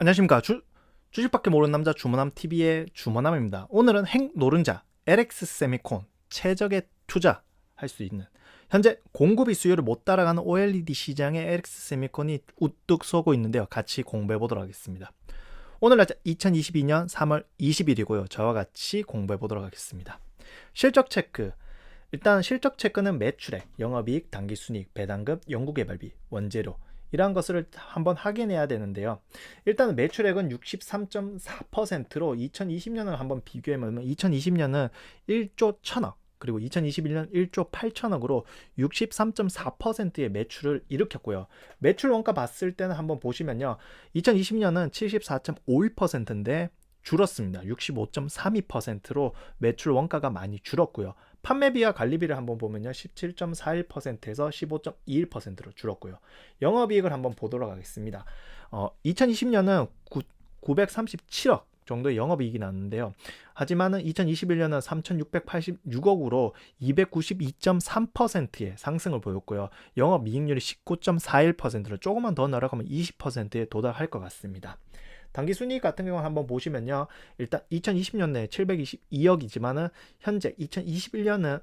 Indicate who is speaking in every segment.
Speaker 1: 안녕하십니까. 주식밖에 모르는 남자 주머남 TV의 주머남입니다. 오늘은 핵 노른자 LX 세미콘 최적의 투자할 수 있는, 현재 공급이 수요를 못 따라가는 OLED 시장에 LX 세미콘이 우뚝 서고 있는데요. 같이 공부해 보도록 하겠습니다. 오늘 날짜 2022년 3월 20일이고요. 저와 같이 공부해 보도록 하겠습니다. 실적 체크. 일단 실적 체크는 매출액, 영업이익, 당기순이익, 배당금, 연구개발비, 원재료 이러한 것을 한번 확인해야 되는데요. 일단 매출액은 63.4%로 2020년을 한번 비교해보면 2020년은 1조 1000억, 그리고 2021년 1조 8천억으로 63.4%의 매출을 일으켰고요. 매출 원가 봤을 때는 한번 보시면요. 2020년은 74.51%인데 줄었습니다. 65.32%로 매출 원가가 많이 줄었고요. 판매비와 관리비를 한번 보면요. 17.41%에서 15.21%로 줄었고요. 영업이익을 한번 보도록 하겠습니다. 2020년은 937억 정도의 영업이익이 났는데요. 하지만은 2021년은 3,686억으로 292.3%의 상승을 보였고요. 영업이익률이 19.41%로 조금만 더 날아가면 20%에 도달할 것 같습니다. 당기순이익 같은 경우는 한번 보시면요. 일단 2020년에 722억이지만은 현재 2021년은요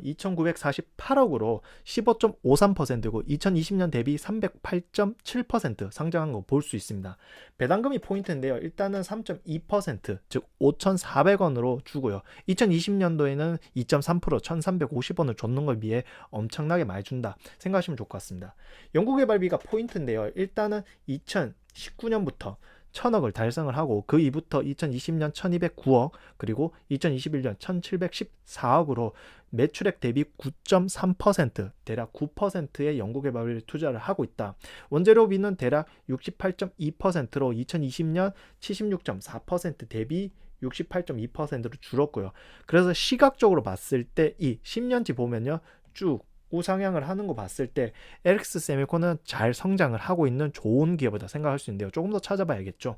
Speaker 1: 2,948억으로 15.53%고 2020년 대비 308.7% 상장한 거 볼 수 있습니다. 배당금이 포인트인데요. 일단은 3.2%, 즉 5,400원으로 주고요. 2020년도에는 2.3% 1,350원을 줬는 걸 비해 엄청나게 많이 준다 생각하시면 좋을 것 같습니다. 연구개발비가 포인트인데요. 일단은 2019년부터 1000억을 달성을 하고 그 이후부터 2020년 1209억 그리고 2021년 1714억으로 매출액 대비 9.3% 대략 9%의 연구개발비를 투자를 하고 있다. 원재료비는 대략 68.2%로 2020년 76.4% 대비 68.2%로 줄었고요. 그래서 시각적으로 봤을 때 이 10년치 보면요. 쭉 우상향을 하는 거 봤을 때 LX 세미콘은 잘 성장을 하고 있는 좋은 기업이다 생각할 수 있는데요. 조금 더 찾아봐야겠죠.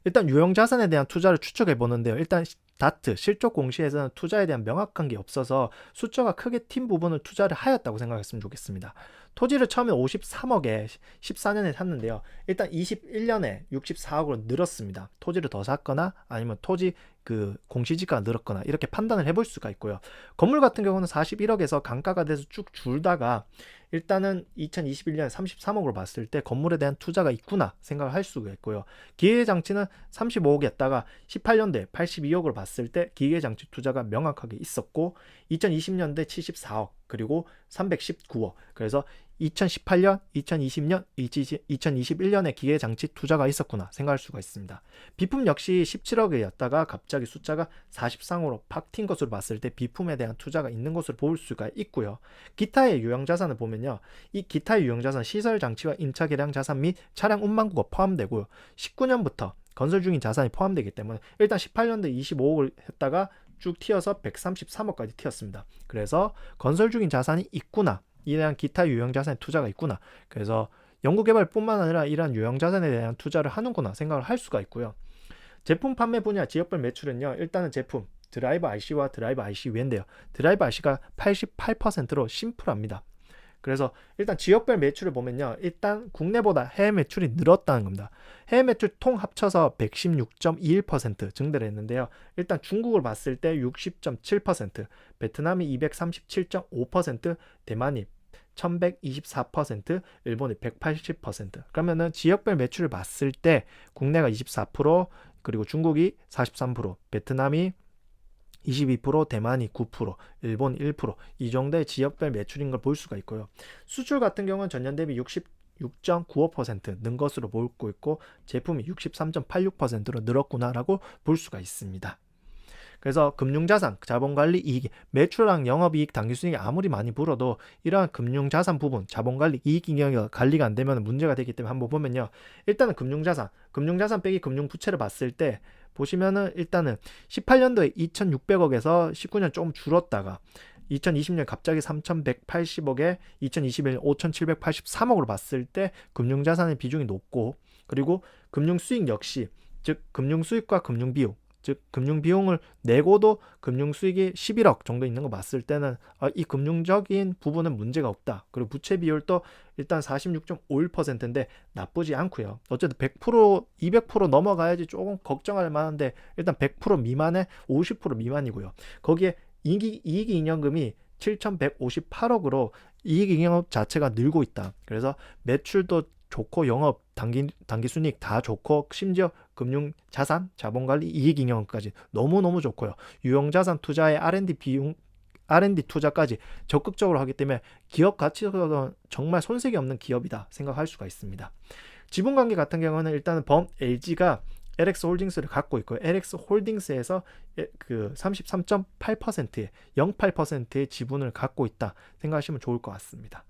Speaker 1: 일단 유형 자산에 대한 투자를 추측해 보는데요. 일단 다트 실적 공시에서는 투자에 대한 명확한 게 없어서 숫자가 크게 튄 부분을 투자를 하였다고 생각했으면 좋겠습니다. 토지를 처음에 53억에 14년에 샀는데요. 일단 21년에 64억으로 늘었습니다. 토지를 더 샀거나 아니면 토지 그 공시지가가 늘었거나 이렇게 판단을 해볼 수가 있고요. 건물 같은 경우는 41억에서 강가가 돼서 쭉 줄다가 일단은 2021년에 33억으로 봤을 때 건물에 대한 투자가 있구나 생각을 할 수가 있고요. 기계장치는 35억이었다가 18년도에 82억으로 봤을 때 기계장치 투자가 명확하게 있었고 2020년대 74억 그리고 319억, 그래서 2018년, 2020년, 2021년에 기계장치 투자가 있었구나 생각할 수가 있습니다. 비품 역시 17억이었다가 갑자기 숫자가 43억으로 팍 튄 것으로 봤을 때 비품에 대한 투자가 있는 것으로 볼 수가 있고요. 기타의 유형자산을 보면요. 이 기타의 유형자산 시설장치와 임차 계량 자산 및 차량 운반구가 포함되고요. 19년부터 건설 중인 자산이 포함되기 때문에 일단 18년도에 25억을 했다가 쭉 튀어서 133억까지 튀었습니다. 그래서 건설 중인 자산이 있구나, 이러한 기타 유형 자산에 투자가 있구나, 그래서 연구개발뿐만 아니라 이러한 유형 자산에 대한 투자를 하는구나 생각을 할 수가 있고요. 제품 판매 분야 지역별 매출은요. 일단은 제품 드라이버 IC와 드라이버 IC 외인데요. 드라이버 IC가 88%로 심플합니다. 그래서 일단 지역별 매출을 보면요. 일단 국내보다 해외 매출이 늘었다는 겁니다. 해외 매출 통 합쳐서 116.21% 증대를 했는데요. 일단 중국을 봤을 때 60.7%, 베트남이 237.5%, 대만이 1124%, 일본이 180%. 그러면은 지역별 매출을 봤을 때 국내가 24%, 그리고 중국이 43%, 베트남이 22%, 대만이 9%, 일본 1%, 이 정도의 지역별 매출인 걸 볼 수가 있고요. 수출 같은 경우는 전년 대비 66.95%는 것으로 보고 있고 제품이 63.86%로 늘었구나라고 볼 수가 있습니다. 그래서 금융자산, 자본관리 이익, 매출랑 영업이익, 당기순이익이 아무리 많이 불어도 이러한 금융자산 부분, 자본관리 이익 관리가 안 되면 문제가 되기 때문에 한번 보면요. 일단은 금융자산 빼기 금융부채를 봤을 때 보시면은 일단은 18년도에 2,600억에서 19년 조금 줄었다가 2020년 갑자기 3,180억에 2021년 5,783억으로 봤을 때 금융자산의 비중이 높고, 그리고 금융수익 역시 즉 금융수익과 금융비용 즉 금융 비용을 내고도 금융 수익이 11억 정도 있는 거 봤을 때는 이 금융적인 부분은 문제가 없다. 그리고 부채 비율도 일단 46.51%인데 나쁘지 않고요. 어쨌든 100%, 200% 넘어가야지 조금 걱정할 만한데 일단 100% 미만에 50% 미만이고요. 거기에 이익잉여금이 7,158억으로 이익잉여 자체가 늘고 있다. 그래서 매출도 좋고 영업 단기순이익 다 좋고 심지어 금융 자산, 자본관리, 이익잉여금까지 너무너무 좋고요. 유형자산 투자의 R&D 비용, R&D 투자까지 적극적으로 하기 때문에 기업 가치로는 정말 손색이 없는 기업이다 생각할 수가 있습니다. 지분관계 같은 경우는 일단은 LG가 LX홀딩스를 갖고 있고요. LX홀딩스에서 그 33.8%의 0.8%의 지분을 갖고 있다 생각하시면 좋을 것 같습니다.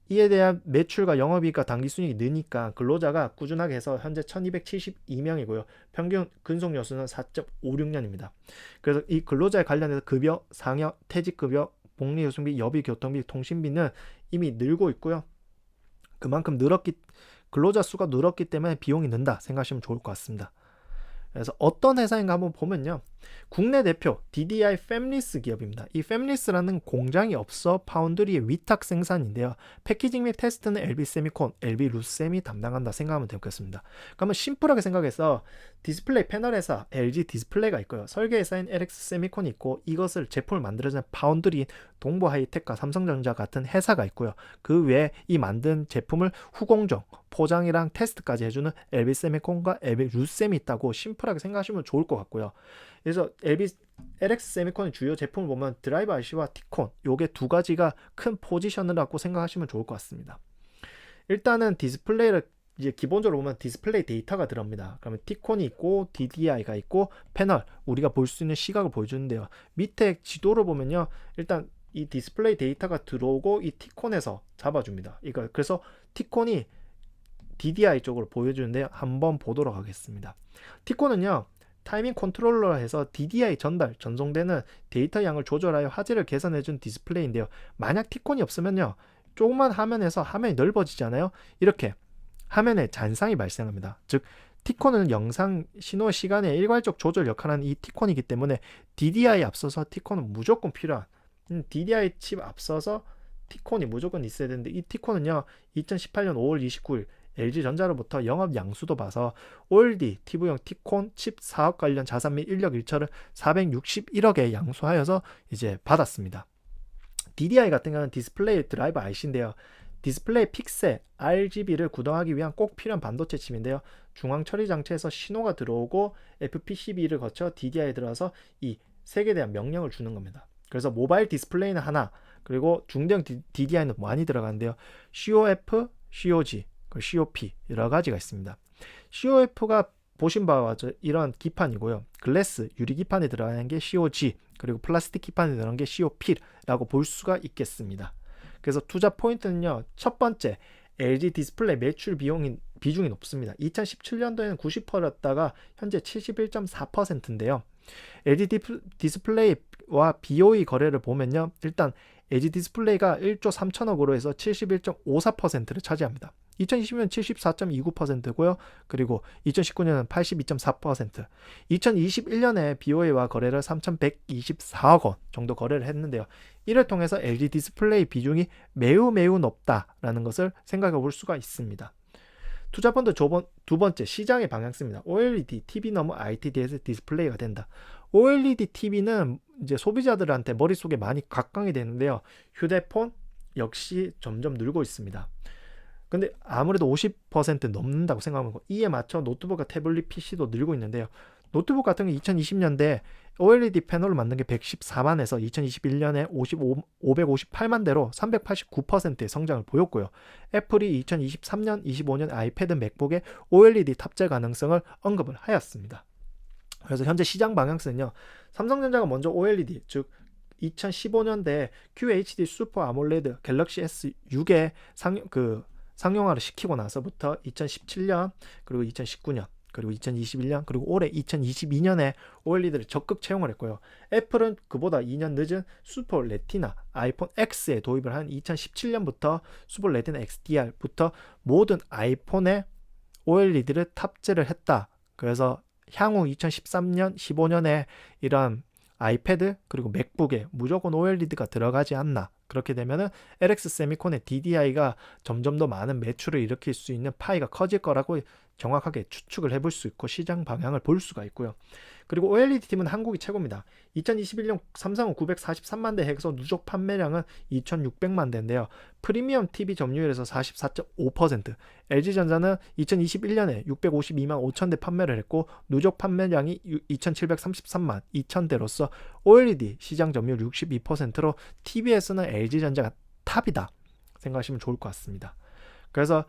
Speaker 1: 이에 대한 매출과 영업이익과 당기순이익이 느니까 근로자가 꾸준하게 해서 현재 1272명이고요. 평균 근속연수는 4.56년입니다. 그래서 이 근로자에 관련해서 급여, 상여, 퇴직급여, 복리후생비, 여비, 교통비, 통신비는 이미 늘고 있고요. 그만큼 근로자 수가 늘었기 때문에 비용이 는다 생각하시면 좋을 것 같습니다. 그래서 어떤 회사인가 한번 보면요. 국내 대표 DDI 팹리스 기업입니다. 이 팹리스라는 공장이 없어 파운드리의 위탁 생산인데요. 패키징 및 테스트는 LB세미콘, LB루셈이 담당한다 생각하면 되겠습니다. 그러면 심플하게 생각해서 디스플레이 패널 회사 LG 디스플레이가 있고요. 설계 회사인 LX세미콘이 있고 이것을 제품을 만들어주는 파운드리인 동부하이텍과 삼성전자 같은 회사가 있고요. 그 외에 이 만든 제품을 후공정, 포장이랑 테스트까지 해주는 LB세미콘과 LB루셈이 있다고 심플하게 생각하시면 좋을 것 같고요. 그래서 LX세미콘의 주요 제품을 보면 드라이버 IC와 티콘 요게 두 가지가 큰 포지션을 갖고 생각하시면 좋을 것 같습니다. 일단은 디스플레이를 이제 기본적으로 보면 디스플레이 데이터가 들어옵니다. 그러면 티콘이 있고 DDI가 있고 패널 우리가 볼 수 있는 시각을 보여주는데요. 밑에 지도를 보면요. 일단 이 디스플레이 데이터가 들어오고 이 티콘에서 잡아줍니다. 그래서 티콘이 DDI 쪽으로 보여주는데요. 한번 보도록 하겠습니다. 티콘은요. 타이밍 컨트롤러로 해서 DDI 전송되는 데이터 양을 조절하여 화질을 개선해준 디스플레이인데요. 만약 티콘이 없으면요. 조그만 화면에서 화면이 넓어지잖아요. 이렇게 화면에 잔상이 발생합니다. 즉 티콘은 영상 신호 시간의 일괄적 조절 역할을 하는 이 티콘이기 때문에 DDI에 앞서서 티콘은 무조건 필요한 DDI 칩 앞서서 티콘이 무조건 있어야 되는데 이 티콘은요. 2018년 5월 29일 LG전자로부터 영업 양수도 봐서 OLED TV용 티콘 칩 사업 관련 자산 및 인력 일처를 461억에 양수하여서 이제 받았습니다. DDI 같은 경우는 디스플레이 드라이버 IC인데요. 디스플레이 픽셀 RGB를 구동하기 위한 꼭 필요한 반도체 칩인데요. 중앙 처리 장치에서 신호가 들어오고 FPCB를 거쳐 DDI에 들어와서 이 색에 대한 명령을 주는 겁니다. 그래서 모바일 디스플레이는 하나, 그리고 중대형 DDI는 많이 들어가는데요. COF, COG, COP 여러 가지가 있습니다. COF가 보신 바와 같이 이런 기판이고요. 글래스 유리 기판에 들어가는 게 COG, 그리고 플라스틱 기판에 들어가는 게 COP라고 볼 수가 있겠습니다. 그래서 투자 포인트는요. 첫 번째, LG 디스플레이 매출 비중이 높습니다. 2017년도에는 90%였다가 현재 71.4%인데요. LG 디스플레이와 BOE 거래를 보면요. 일단 LG 디스플레이가 1조 3천억으로 해서 71.54%를 차지합니다. 2020년 74.29%고요. 그리고 2019년은 82.4%. 2021년에 BOA와 거래를 3,124억 원 정도 거래를 했는데요. 이를 통해서 LG 디스플레이 비중이 매우 높다라는 것을 생각해 볼 수가 있습니다. 투자펀드 두 번째, 시장의 방향성입니다. OLED TV 넘어 ITDS 디스플레이가 된다. OLED TV는 이제 소비자들한테 머릿속에 많이 각광이 되는데요. 휴대폰 역시 점점 늘고 있습니다. 근데 아무래도 50% 넘는다고 생각하고 이에 맞춰 노트북과 태블릿 PC도 늘고 있는데요. 노트북 같은 게 2020년대 OLED 패널을 만든 게 114만에서 2021년에 558만 대로 389%의 성장을 보였고요. 애플이 2023년, 25년 아이패드, 맥북에 OLED 탑재 가능성을 언급을 하였습니다. 그래서 현재 시장 방향성은요. 삼성전자가 먼저 OLED, 즉 2015년대 QHD 슈퍼 아몰레드 갤럭시 S6에 상용화를 시키고 나서부터 2017년, 그리고 2019년, 그리고 2021년, 그리고 올해 2022년에 OLED를 적극 채용을 했고요. 애플은 그보다 2년 늦은 슈퍼 레티나 아이폰 X에 도입을 한 2017년부터 슈퍼 레티나 XDR부터 모든 아이폰에 OLED를 탑재를 했다. 그래서 향후 2013년, 15년에 이런 아이패드 그리고 맥북에 무조건 OLED가 들어가지 않나. 그렇게 되면은 LX 세미콘의 DDI가 점점 더 많은 매출을 일으킬 수 있는 파이가 커질 거라고 정확하게 추측을 해볼 수 있고 시장 방향을 볼 수가 있고요. 그리고 OLED 팀은 한국이 최고입니다. 2021년 삼성은 943만 대 해서 누적 판매량은 2600만 대인데요. 프리미엄 TV 점유율에서 44.5%, LG전자는 2021년에 652만 5천 대 판매를 했고 누적 판매량이 2733만 2천 대로서 OLED 시장 점유율 62%로 TV에서는 LG전자가 탑이다 생각하시면 좋을 것 같습니다. 그래서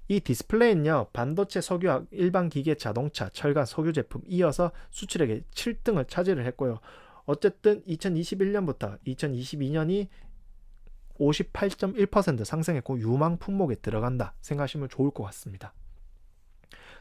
Speaker 1: 이 디스플레이는요, 반도체, 석유화학, 일반 기계, 자동차, 철강, 석유 제품 이어서 수출액의 7등을 차지를 했고요. 어쨌든 2021년부터 2022년이 58.1% 상승했고 유망 품목에 들어간다 생각하시면 좋을 것 같습니다.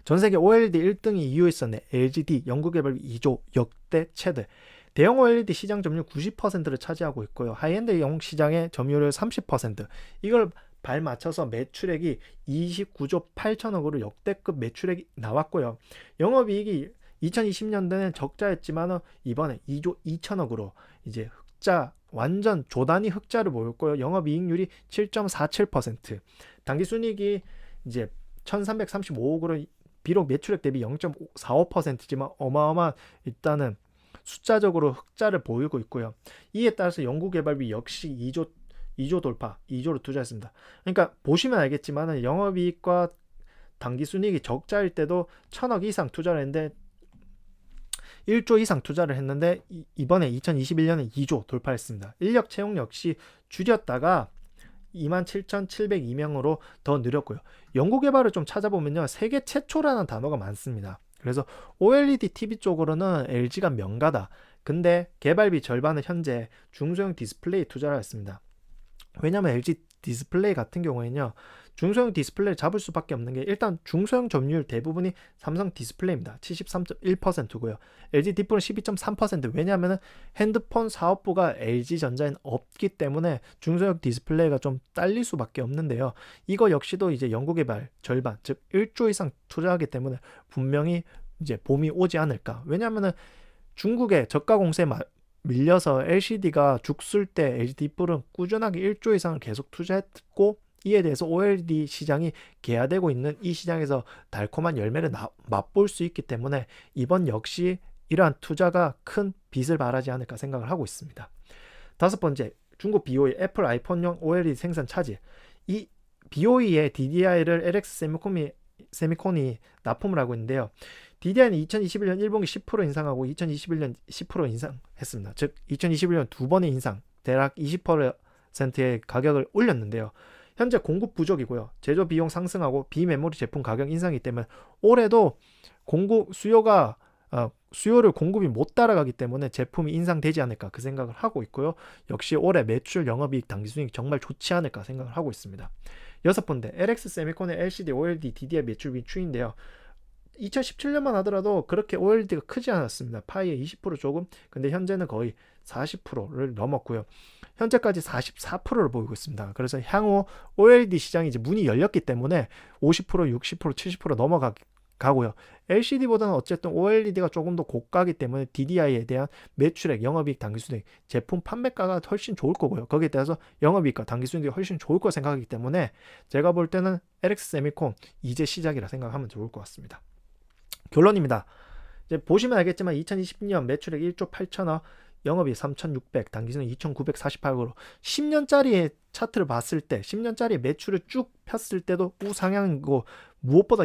Speaker 1: 전세계 OLED 1등이 EUS의 LGD 연구개발 2조 역대 최대. 대형 OLED 시장 점유율 90%를 차지하고 있고요. 하이엔드용 시장의 점유율 30%. 이걸 발맞춰서 매출액이 29조 8천억으로 역대급 매출액이 나왔고요. 영업이익이 2020년도에는 적자였지만 이번에 2조 2천억으로 이제 흑자, 완전 조단위 흑자를 보였고요. 영업이익률이 7.47%. 당기순이익이 이제 1335억으로 비록 매출액 대비 0.45%지만 어마어마한 일단은 숫자적으로 흑자를 보이고 있고요. 이에 따라서 연구개발비 역시 2조 돌파, 2조로 투자했습니다. 그러니까 보시면 알겠지만 영업이익과 당기순이익이 적자일 때도 1000억 이상 투자를 했는데 1조 이상 투자를 했는데 이번에 2021년에 2조 돌파했습니다. 인력 채용 역시 줄였다가 27,702명으로 더 늘었고요. 연구개발을 좀 찾아보면요. 세계 최초라는 단어가 많습니다. 그래서 OLED TV 쪽으로는 LG가 명가다. 근데 개발비 절반은 현재 중소형 디스플레이 투자를 했습니다. 왜냐하면 LG 디스플레이 같은 경우에는요. 중소형 디스플레이를 잡을 수밖에 없는 게 일단 중소형 점유율 대부분이 삼성 디스플레이입니다. 73.1%고요. LG 디플은 12.3%. 왜냐하면 핸드폰 사업부가 LG전자엔 없기 때문에 중소형 디스플레이가 좀 딸릴 수밖에 없는데요. 이거 역시도 이제 연구개발 절반, 즉 1조 이상 투자하기 때문에 분명히 이제 봄이 오지 않을까. 왜냐하면 중국의 저가 공세에 밀려서 LCD가 죽을 때 LG 디플은 꾸준하게 1조 이상을 계속 투자했고 이에 대해서 OLED 시장이 개화되고 있는 이 시장에서 달콤한 열매를 맛볼 수 있기 때문에 이번 역시 이러한 투자가 큰 빚을 발하지 않을까 생각을 하고 있습니다. 다섯 번째, 중국 BOE 애플 아이폰용 OLED 생산 차질. 이 BOE의 DDI를 LX 세미콘이 납품을 하고 있는데요. DDI는 2021년 1분기 10% 인상하고 2021년 10% 인상했습니다. 즉 2021년 두 번의 인상, 대략 20%의 가격을 올렸는데요. 현재 공급 부족이고요. 제조 비용 상승하고 비메모리 제품 가격 인상이기 때문에 올해도 수요를 공급이 못 따라가기 때문에 제품이 인상되지 않을까 그 생각을 하고 있고요. 역시 올해 매출, 영업이익, 당기순이익 정말 좋지 않을까 생각을 하고 있습니다. 여섯 번째, LX 세미콘의 LCD, OLED, DDI 매출비 추이인데요. 2017년만 하더라도 그렇게 OLED가 크지 않았습니다. 파이의 20% 조금, 근데 현재는 거의 40%를 넘었고요. 현재까지 44%를 보이고 있습니다. 그래서 향후 OLED 시장이 이제 문이 열렸기 때문에 50%, 60%, 70% 넘어가고요. LCD보다는 어쨌든 OLED가 조금 더 고가기 때문에 DDI에 대한 매출액, 영업이익, 당기순이익, 제품 판매가가 훨씬 좋을 거고요. 거기에 따라서 영업이익과 당기순이익이 훨씬 좋을 거 생각하기 때문에 제가 볼 때는 LX 세미콘 이제 시작이라 생각하면 좋을 것 같습니다. 결론입니다. 이제 보시면 알겠지만 2020년 매출액 1조 8천억, 영업이익 3,600, 당기순이익 2,948으로 10년짜리의 차트를 봤을 때 10년짜리 매출을 쭉 폈을 때도 우상향이고 무엇보다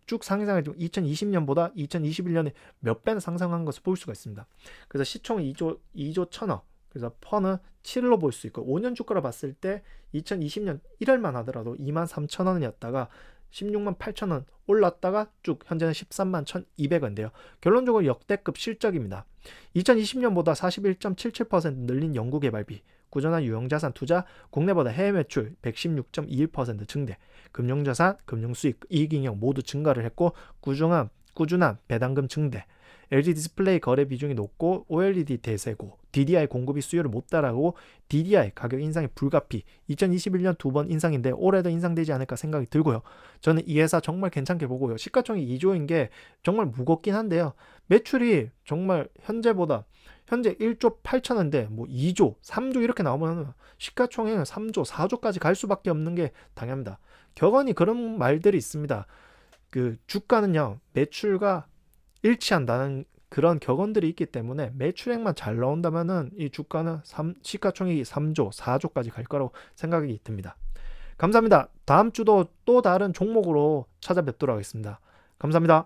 Speaker 1: 쭉 상승하고 2020년보다 2021년에 몇 배나 상승한 것을 볼 수가 있습니다. 그래서 시총 2조 1천억, 그래서 펀은 7로 볼 수 있고 5년 주가로 봤을 때 2020년 1월만 하더라도 23,000원이었다가 16만 8천원 올랐다가 쭉 현재는 13만 1,200원인데요. 결론적으로 역대급 실적입니다. 2020년보다 41.77% 늘린 연구개발비, 꾸준한 유형자산 투자, 국내보다 해외 매출 116.21% 증대, 금융자산, 금융수익, 이익잉여 모두 증가를 했고 꾸준한 배당금 증대, LG 디스플레이 거래 비중이 높고 OLED 대세고 DDI 공급이 수요를 못 따라가고 DDI 가격 인상이 불가피. 2021년 2번 인상인데 올해도 인상되지 않을까 생각이 들고요. 저는 이 회사 정말 괜찮게 보고요. 시가총액 2조인 게 정말 무겁긴 한데요. 매출이 정말 현재 1조 8천인데 뭐 2조, 3조 이렇게 나오면 시가총액은 3조, 4조까지 갈 수밖에 없는 게 당연합니다. 격언이 그런 말들이 있습니다. 그 주가는요, 매출과 일치한다는 그런 격언들이 있기 때문에 매출액만 잘 나온다면은 이 주가는 시가총액이 3조, 4조까지 갈 거라고 생각이 듭니다. 감사합니다. 다음 주도 또 다른 종목으로 찾아뵙도록 하겠습니다. 감사합니다.